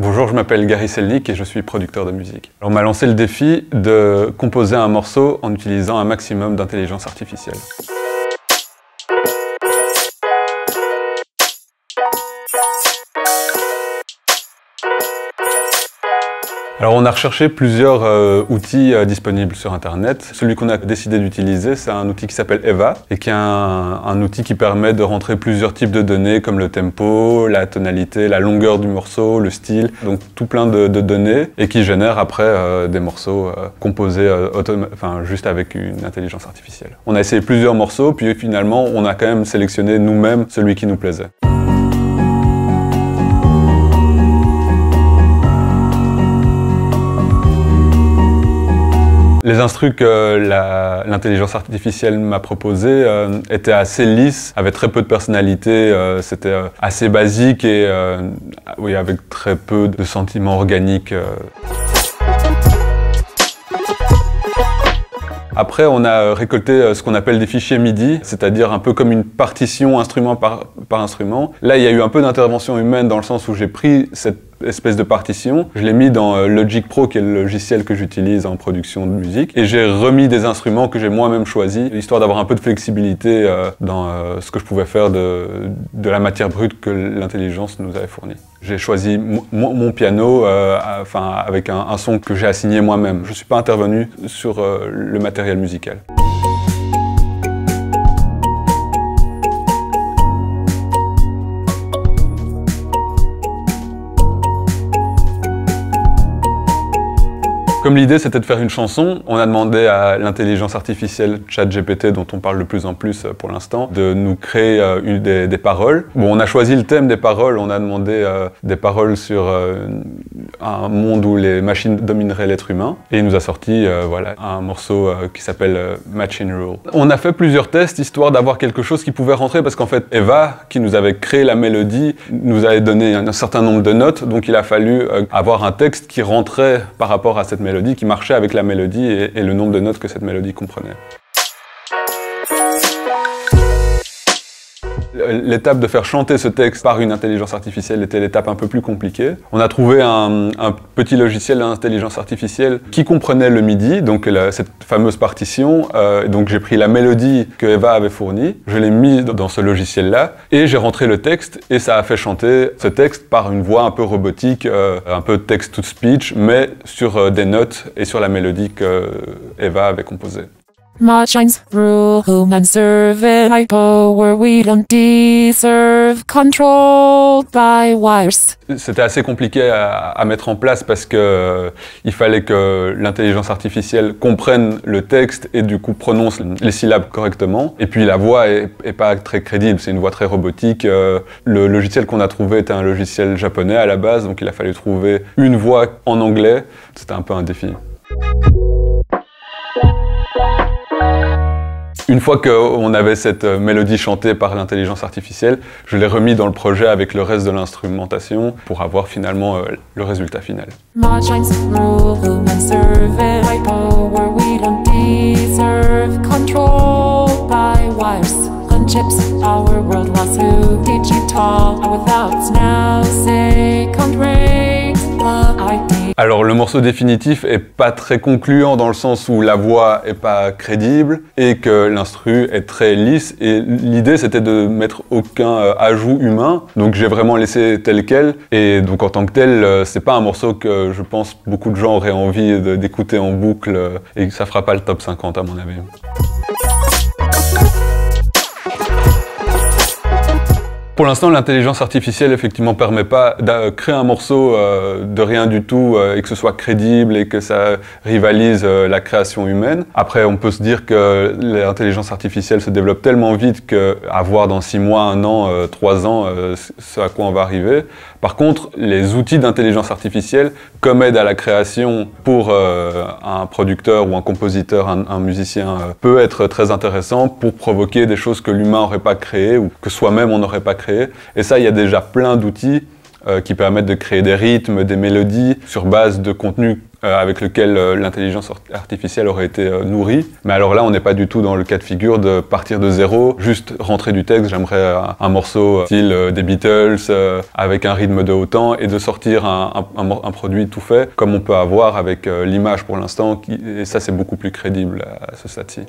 Bonjour, je m'appelle Gary Selnick et je suis producteur de musique. On m'a lancé le défi de composer un morceau en utilisant un maximum d'intelligence artificielle. Alors on a recherché plusieurs outils disponibles sur Internet. Celui qu'on a décidé d'utiliser, c'est un outil qui s'appelle Eva et qui est un outil qui permet de rentrer plusieurs types de données comme le tempo, la tonalité, la longueur du morceau, le style, donc tout plein de données et qui génère après des morceaux composés juste avec une intelligence artificielle. On a essayé plusieurs morceaux puis finalement on a quand même sélectionné nous-mêmes celui qui nous plaisait. Les instrus que l'intelligence artificielle m'a proposés étaient assez lisses, avaient très peu de personnalité, c'était assez basique et oui, avec très peu de sentiments organiques. Après, on a récolté ce qu'on appelle des fichiers MIDI, c'est-à-dire un peu comme une partition instrument par instrument. Là, il y a eu un peu d'intervention humaine dans le sens où j'ai pris cette espèce de partition, je l'ai mis dans Logic Pro, qui est le logiciel que j'utilise en production de musique, et j'ai remis des instruments que j'ai moi-même choisis, histoire d'avoir un peu de flexibilité dans ce que je pouvais faire de la matière brute que l'intelligence nous avait fournie. J'ai choisi mon piano avec un son que j'ai assigné moi-même. Je ne suis pas intervenu sur le matériel musical. Comme l'idée c'était de faire une chanson, on a demandé à l'intelligence artificielle ChatGPT, dont on parle de plus en plus pour l'instant, de nous créer des paroles. Bon, on a choisi le thème des paroles, on a demandé des paroles sur un monde où les machines domineraient l'être humain, et il nous a sorti voilà, un morceau qui s'appelle Machine Rule. On a fait plusieurs tests histoire d'avoir quelque chose qui pouvait rentrer, parce qu'en fait Eva, qui nous avait créé la mélodie, nous avait donné un certain nombre de notes, donc il a fallu avoir un texte qui rentrait par rapport à cette mélodie, qui marchait avec la mélodie et le nombre de notes que cette mélodie comprenait. L'étape de faire chanter ce texte par une intelligence artificielle était l'étape un peu plus compliquée. On a trouvé un petit logiciel d'intelligence artificielle qui comprenait le MIDI, donc cette fameuse partition. Donc j'ai pris la mélodie que Eva avait fournie, je l'ai mis dans ce logiciel-là, et j'ai rentré le texte, et ça a fait chanter ce texte par une voix un peu robotique, un peu text-to-speech, mais sur des notes et sur la mélodie que Eva avait composée. Machines rule, human serve it, power we don't deserve, controlled by wires. C'était assez compliqué à mettre en place parce que il fallait que l'intelligence artificielle comprenne le texte et du coup prononce les syllabes correctement. Et puis la voix est pas très crédible, c'est une voix très robotique. Le logiciel qu'on a trouvé était un logiciel japonais à la base, donc il a fallu trouver une voix en anglais. C'était un peu un défi. Une fois qu'on avait cette mélodie chantée par l'intelligence artificielle, je l'ai remis dans le projet avec le reste de l'instrumentation pour avoir finalement le résultat final. Alors le morceau définitif est pas très concluant dans le sens où la voix est pas crédible et que l'instru est très lisse, et l'idée c'était de mettre aucun ajout humain, donc j'ai vraiment laissé tel quel, et donc en tant que tel c'est pas un morceau que je pense beaucoup de gens auraient envie d'écouter en boucle, et ça fera pas le top 50 à mon avis. Pour l'instant, l'intelligence artificielle, effectivement, permet pas de créer un morceau de rien du tout et que ce soit crédible et que ça rivalise la création humaine. Après, on peut se dire que l'intelligence artificielle se développe tellement vite qu'à voir dans 6 mois, 1 an, 3 ans, ce à quoi on va arriver. Par contre, les outils d'intelligence artificielle, comme aide à la création pour un producteur ou un compositeur, un musicien, peut être très intéressant pour provoquer des choses que l'humain n'aurait pas créées ou que soi-même on n'aurait pas créées. Et ça, il y a déjà plein d'outils qui permettent de créer des rythmes, des mélodies sur base de contenus avec lequel l'intelligence artificielle aurait été nourrie. Mais alors là, on n'est pas du tout dans le cas de figure de partir de zéro, juste rentrer du texte. J'aimerais un morceau style des Beatles, avec un rythme de autant, et de sortir un produit tout fait, comme on peut avoir avec l'image pour l'instant, et ça c'est beaucoup plus crédible à ce stade-ci.